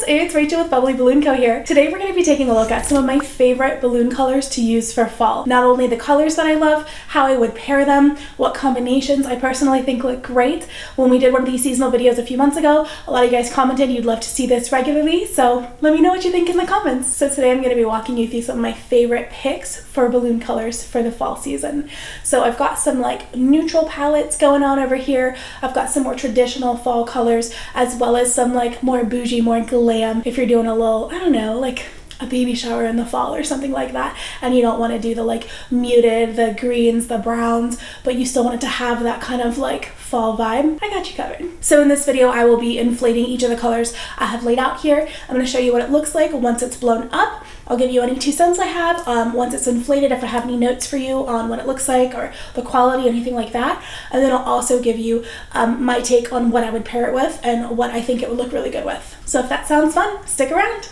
friends, it's Rachel with Bubbly Balloon Co. here. Today we're going to be taking a look at some of my favorite balloon colors to use for fall. Not only the colors that I love, how I would pair them, what combinations I personally think look great. When we did one of these seasonal videos a few months ago, a lot of you guys commented you'd love to see this regularly, so let me know what you think in the comments. So today I'm going to be walking you through some of my favorite picks for balloon colors for the fall season. So I've got some like neutral palettes going on over here. I've got some more traditional fall colors, as well as some like more bougie, more glam if you're doing a little, I don't know, like a baby shower in the fall or something like that, and you don't want to do the like muted, the greens, the browns, but you still want it to have that kind of like fall vibe. I got you covered. So in this video I will be inflating each of the colors I have laid out here. I'm going to show you what it looks like once it's blown up. I'll give you any 2 cents I have once it's inflated, if I have any notes for you on what it looks like or the quality, anything like that. And then I'll also give you my take on what I would pair it with and what I think it would look really good with. So if that sounds fun, stick around.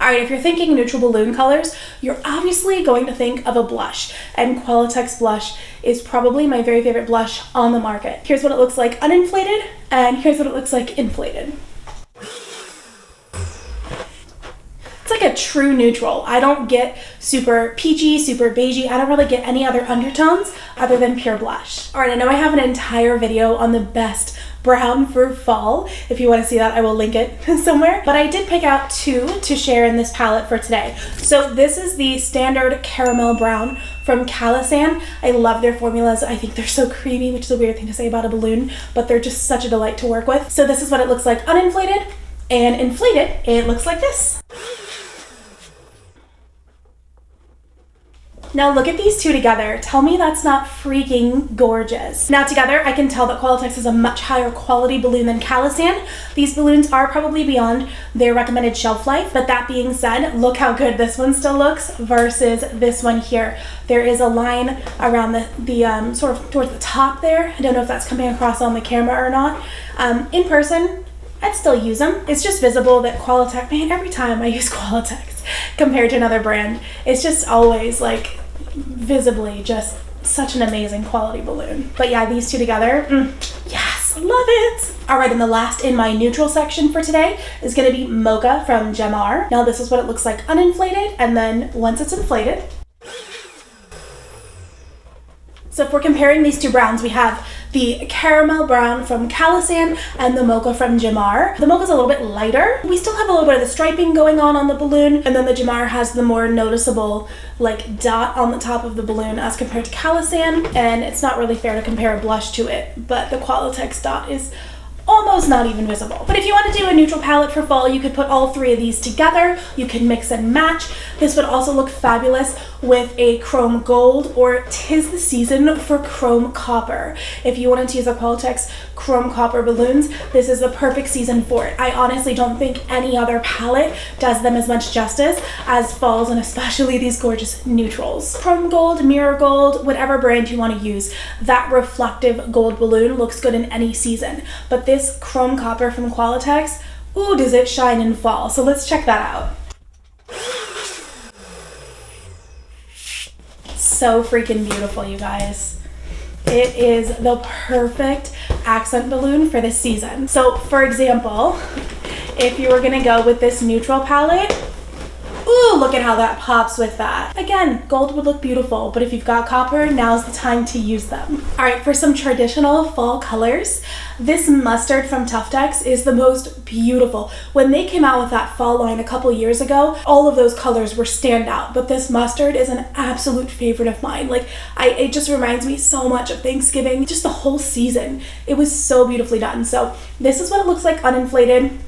Alright, if you're thinking neutral balloon colors, you're obviously going to think of a blush, and Qualatex blush is probably my very favorite blush on the market. Here's what it looks like uninflated, and here's what it looks like inflated. It's like a true neutral. I don't get super peachy, super beigey. I don't really get any other undertones other than pure blush. Alright, I know I have an entire video on the best brown for fall. If you want to see that, I will link it somewhere. But I did pick out 2 to share in this palette for today. So this is the standard caramel brown from Kalisan. I love their formulas. I think they're so creamy, which is a weird thing to say about a balloon, but they're just such a delight to work with. So this is what it looks like uninflated, and inflated, it looks like this. Now look at these 2 together. Tell me that's not freaking gorgeous. Now together, I can tell that Qualatex is a much higher quality balloon than Kalisan. These balloons are probably beyond their recommended shelf life, but that being said, look how good this one still looks versus this one here. There is a line around the sort of towards the top there. I don't know if that's coming across on the camera or not. In person, I'd still use them. It's just visible that Qualatex, man, every time I use Qualatex compared to another brand, it's just always like visibly just such an amazing quality balloon. But yeah, these 2 together, yes, love it. All right, and the last in my neutral section for today is going to be Mocha from Gemar. Now this is what it looks like uninflated, and then once it's inflated. So if we're comparing these 2 browns, we have the caramel brown from Kalisan and the Mocha from Gemar. The Mocha's a little bit lighter. We still have a little bit of the striping going on the balloon, and then the Gemar has the more noticeable like dot on the top of the balloon as compared to Kalisan, and it's not really fair to compare a blush to it, but the Qualatex dot is almost not even visible. But if you want to do a neutral palette for fall, you could put all 3 of these together. You can mix and match. This would also look fabulous with a chrome gold, or 'tis the season for chrome copper. If you wanted to use a Qualatex chrome copper balloons, this is the perfect season for it. I honestly don't think any other palette does them as much justice as falls, and especially these gorgeous neutrals. Chrome gold, mirror gold, whatever brand you want to use, that reflective gold balloon looks good in any season. But this chrome copper from Qualatex, ooh, does it shine in fall. So let's check that out. So freaking beautiful, you guys. It is the perfect accent balloon for this season. So for example, if you were gonna go with this neutral palette, ooh, look at how that pops with that. Again, gold would look beautiful, but if you've got copper, now's the time to use them. All right, for some traditional fall colors, this mustard from TUFTEX is the most beautiful. When they came out with that fall line a couple years ago, all of those colors were standout, but this mustard is an absolute favorite of mine. Like, it just reminds me so much of Thanksgiving, just the whole season. It was so beautifully done. So this is what it looks like uninflated.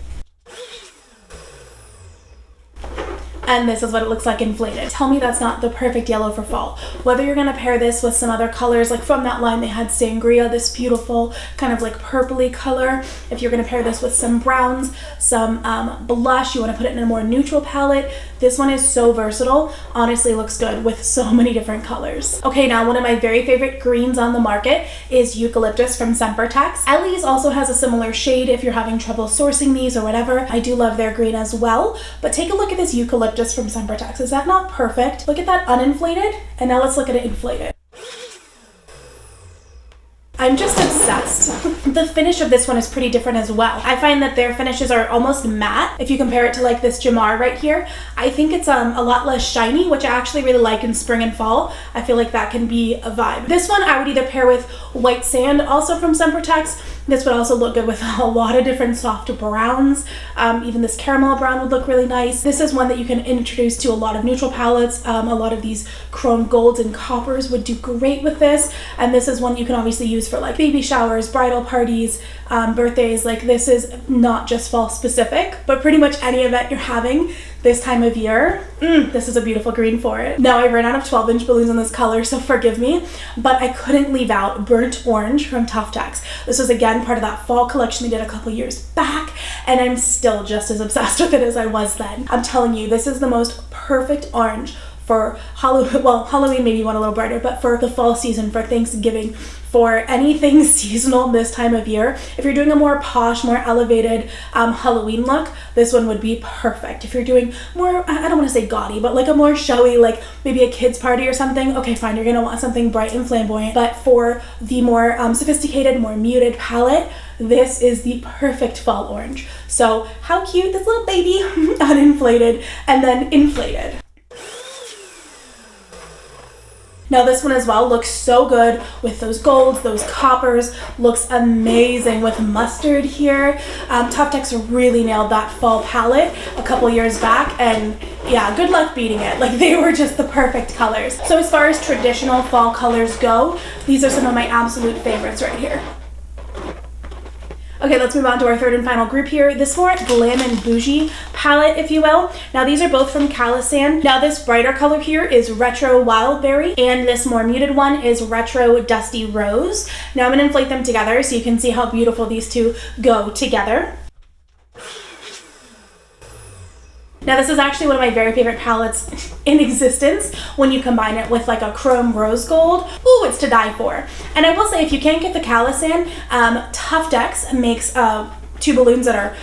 And this is what it looks like inflated. Tell me that's not the perfect yellow for fall. Whether you're gonna pair this with some other colors, like from that line they had sangria, this beautiful kind of like purpley color. If you're gonna pair this with some browns, some blush, you wanna put it in a more neutral palette, this one is so versatile. Honestly looks good with so many different colors. Okay, now one of my very favorite greens on the market is Eucalyptus from Sempertex. Ellie's also has a similar shade if you're having trouble sourcing these or whatever. I do love their green as well, but take a look at this Eucalyptus from Sempertex. Is that not perfect? Look at that uninflated, and now let's look at it inflated. I'm just obsessed. The finish of this one is pretty different as well. I find that their finishes are almost matte. If you compare it to like this Gemar right here, I think it's a lot less shiny, which I actually really like in spring and fall. I feel like that can be a vibe. This one I would either pair with white sand, also from Sempertex. This would also look good with a lot of different soft browns. Even this caramel brown would look really nice. This is one that you can introduce to a lot of neutral palettes. A lot of these chrome golds and coppers would do great with this. And this is one you can obviously use for like baby showers, bridal parties, birthdays. Like this is not just fall specific, but pretty much any event you're having this time of year, this is a beautiful green for it. Now I ran out of 12-inch balloons in this color, so forgive me, but I couldn't leave out burnt orange from TUFTEX. This was again part of that fall collection they did a couple years back, and I'm still just as obsessed with it as I was then. I'm telling you, this is the most perfect orange for Halloween, well, Halloween maybe one a little brighter, but for the fall season, for Thanksgiving, for anything seasonal this time of year. If you're doing a more posh, more elevated Halloween look, this one would be perfect. If you're doing more, I don't want to say gaudy, but like a more showy, like maybe a kid's party or something, okay, fine, you're gonna want something bright and flamboyant. But for the more sophisticated, more muted palette, this is the perfect fall orange. So how cute, this little baby, uninflated and then inflated. Now this one as well looks so good with those golds, those coppers, looks amazing with mustard here. TUFTEX really nailed that fall palette a couple years back, and yeah, good luck beating it. Like they were just the perfect colors. So as far as traditional fall colors go, these are some of my absolute favorites right here. Okay, let's move on to our third and final group here. This more glam and bougie palette, if you will. Now these are both from Kalisan. Now this brighter color here is Retro Wildberry, and this more muted one is Retro Dusty Rose. Now I'm gonna inflate them together so you can see how beautiful these two go together. Now this is actually one of my very favorite palettes in existence when you combine it with like a chrome rose gold. Ooh, it's to die for. And I will say, if you can't get the Kalisan, TUFTEX makes two balloons that are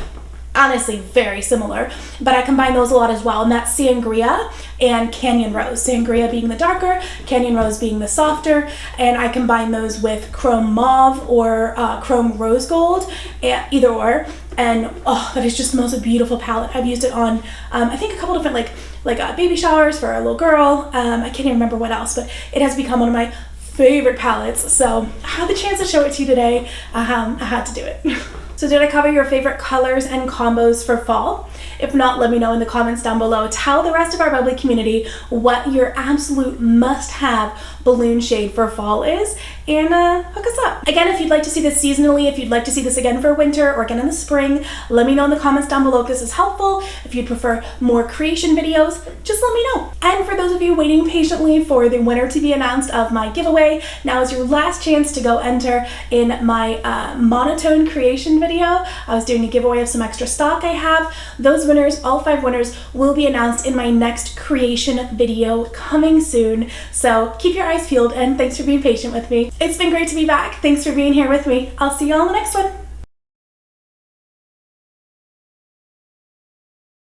honestly very similar, but I combine those a lot as well, and that's Sangria and Canyon Rose. Sangria being the darker, Canyon Rose being the softer, and I combine those with Chrome Mauve or Chrome Rose Gold, either or, and oh, that is just the most beautiful palette. I've used it on, I think a couple different like baby showers for a little girl. I can't even remember what else, but it has become one of my favorite palettes, so I had the chance to show it to you today. I had to do it. So did I cover your favorite colors and combos for fall? If not, let me know in the comments down below. Tell the rest of our bubbly community what your absolute must-have balloon shade for fall is, and hook us up. Again, if you'd like to see this seasonally, if you'd like to see this again for winter or again in the spring, let me know in the comments down below if this is helpful. If you'd prefer more creation videos, just let me know. And for those of you waiting patiently for the winner to be announced of my giveaway, now is your last chance to go enter in my monotone creation video. I was doing a giveaway of some extra stock I have. Those winners, all 5 winners, will be announced in my next creation video coming soon. So keep your eyes peeled, and thanks for being patient with me. It's been great to be back. Thanks for being here with me. I'll see you all in the next one.